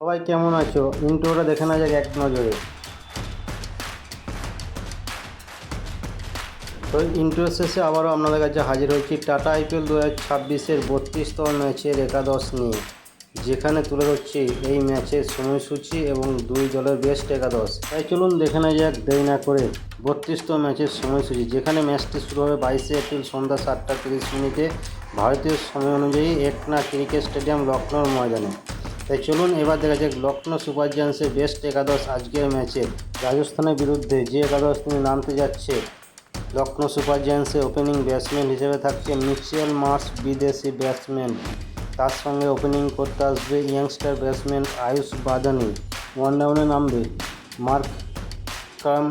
সবাই কেমন আছো? ইন্ট্রোটা দেখে না যাক এক নজরে। তো ইন্ট্রো শেষে আবারও আপনাদের কাছে হাজির হয়েছি টাটা আইপিএল 2026-এর 32তম ম্যাচের একাদশ নিয়ে, যেখানে তুলে ধরছি এই ম্যাচের সময়সূচি এবং দুই দলের বেস্ট একাদশ। তাই চলুন দেখে না যাক দেরি না করে 32তম ম্যাচের সময়সূচি, যেখানে ম্যাচটি শুরু হবে 22শে এপ্রিল সন্ধ্যা 7টা 30 মিনিটে ভারতীয় সময় অনুযায়ী একনা ক্রিকেট স্টেডিয়াম লখনৌর ময়দানে। তাই চলুন এবার দেখা যাক লখনৌ সুপার জায়ান্টসের বেস্ট একাদশ আজকের ম্যাচে রাজস্থানের বিরুদ্ধে যে একাদশ নিয়ে নামতে যাচ্ছে। লখনৌ সুপার জায়ান্টসের ওপেনিং ব্যাটসম্যান হিসেবে থাকছে মিচেল মার্শ, বিদেশি ব্যাটসম্যান। তার সঙ্গে ওপেনিং করতে আসবে ইয়াংস্টার ব্যাটসম্যান আয়ুষ বাদানি। ওয়ান ডাউনে নামবে মার্ক কাম।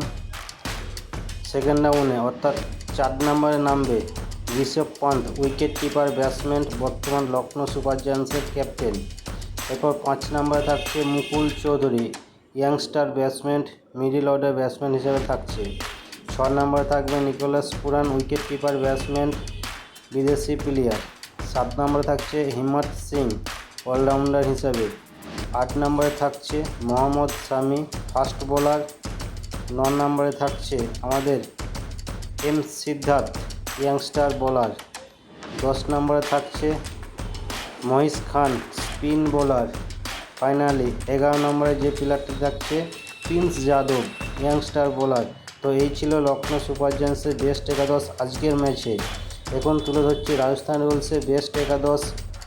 সেকেন্ড ডাউনে অর্থাৎ 4 নম্বরে নামবে Rishabh Pant, wicket keeper batsman, বর্তমান লখনৌ সুপার জায়ান্টসের ক্যাপ্টেন। এরপর 5 নম্বরে থাকছে Mukul Choudhary, youngster batsman, middle order batsman হিসেবে থাকছে। 6 নম্বরে থাকবে Nicholas Pooran, wicket keeper batsman, বিদেশি প্লেয়ার। 7 নম্বরে থাকছে হিম্মত সিং, অলরাউন্ডার হিসেবে। 8 নম্বরে থাকছে মোহাম্মদ শামি, ফাস্ট বোলার। 9 নম্বরে থাকছে আমাদের এম সিদ্ধার্থ, ইয়াংস্টার বোলার। 10 নম্বরে থাকছে মহিষ খান, স্পিন বোলার। ফাইনালি 11 নম্বরে যে প্লেয়ারটি থাকছে প্রিন্স যাদব, ইয়াংস্টার বোলার। তো এই ছিল লখনৌ সুপার জায়ান্টসের বেস্ট একাদশ আজকের ম্যাচে। এখন তুলে ধরছি রাজস্থান রয়্যালসের বেস্ট একাদশ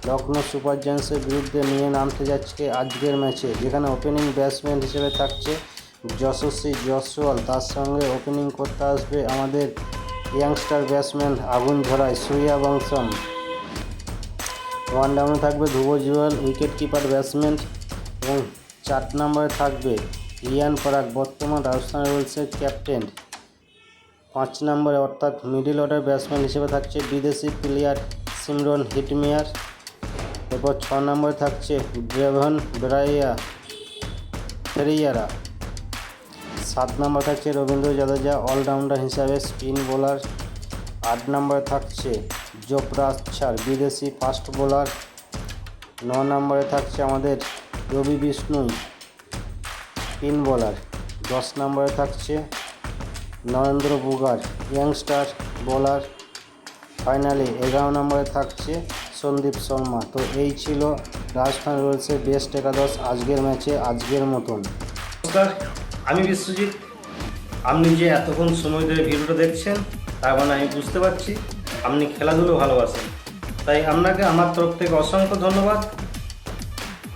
লখনৌ সুপার জায়ান্টসের বিরুদ্ধে নিয়ে নামতে যাচ্ছে আজকের ম্যাচে, যেখানে ওপেনিং ব্যাটসম্যান হিসেবে থাকছে যশস্বী জয়সওয়াল। তার সঙ্গে ওপেনিং করতে আসবে আমাদের ইয়াংস্টার ব্যাটসম্যান আগুন ঝরায় সূর্যবংশম। ওয়ান ডাউনে থাকবে ধ্রুব জুয়েল, উইকেট কিপার ব্যাটসম্যান। এবং 4 নম্বরে থাকবে রিয়ান পরাগ, বর্তমান রাজস্থান রয়্যালসের ক্যাপ্টেন। 5 নম্বরে অর্থাৎ মিডল অর্ডার ব্যাটসম্যান হিসেবে থাকছে বিদেশি প্লেয়ার সিমরন হিটমেয়ার। এরপর 6 নম্বরে থাকছে ড্রেভন ফেরিয়ারা। 7 নম্বরে থাকছে রবীন্দ্র জাদেজা, অলরাউন্ডার হিসাবে স্পিন বোলার। 8 নম্বরে থাকছে জোফরা আর্চার, বিদেশি ফাস্ট বোলার। 9 নম্বরে থাকছে আমাদের রবি বিষ্ণুই, স্পিন বোলার। 10 নম্বরে থাকছে নরেন্দ্র বুগার, ইয়াংস্টার বোলার। ফাইনালি 11 নম্বরে থাকছে সন্দীপ শর্মা। তো এই ছিল রাজস্থান রয়্যালসের বেস্ট একাদশ আজকের ম্যাচে আজকের মতন। নমস্কার, আমি বিশ্বজিৎ। আপনি যে এতক্ষণ সময় ধরে ভিডিওটা দেখছেন, তার মানে আমি বুঝতে পারছি আপনি খেলাধুলো ভালোবাসেন। তাই আপনাকে আমার তরফ থেকে অসংখ্য ধন্যবাদ।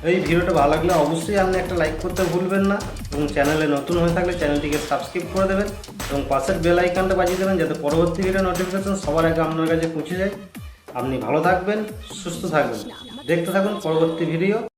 এই ভিডিওটা ভালো লাগলে অবশ্যই আপনি একটা লাইক করতে ভুলবেন না, এবং চ্যানেলে নতুন হয়ে থাকলে চ্যানেলটিকে সাবস্ক্রাইব করে দেবেন এবং পাশের বেল আইকনটা বাজিয়ে দেবেন, যাতে পরবর্তী ভিডিও নোটিফিকেশন সবার আগে আপনার কাছে পৌঁছে যায়। আপনি ভালো থাকবেন, সুস্থ থাকবেন, দেখতে থাকুন পরবর্তী ভিডিও।